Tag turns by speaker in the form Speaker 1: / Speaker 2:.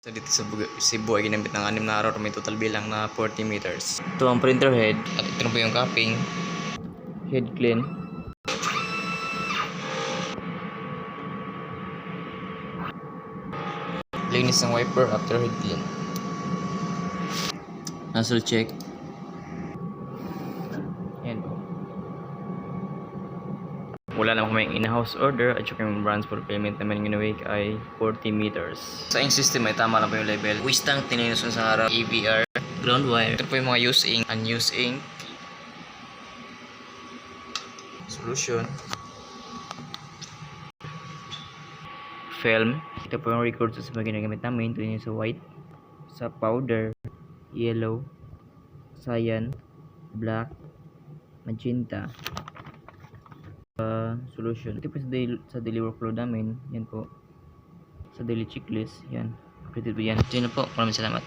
Speaker 1: So dito sa Cebu ay ginamit ng 6 na araw may total bilang na 40 meters. Ito ang printer head at ito na po yung capping. Head clean. Linis ng wiper after head clean. Nozzle check. Yan po. Wala naman kaming in-house order at yung branch for payment naman yung week ay 40 meters. Sa ink system ay tama lang po yung level. Waste tank, tininusun sa harap, AVR, ground wire. Ito po yung mga use ink, unused ink, solution, film. Ito po yung record sa mga ginagamit namin. Ito yung sa white, sa powder, yellow, cyan, black, magenta, solution. Ito po sa daily workload namin. Yan po. Sa daily checklist. Yan. Updated po yan. Ito na po. Maraming salamat.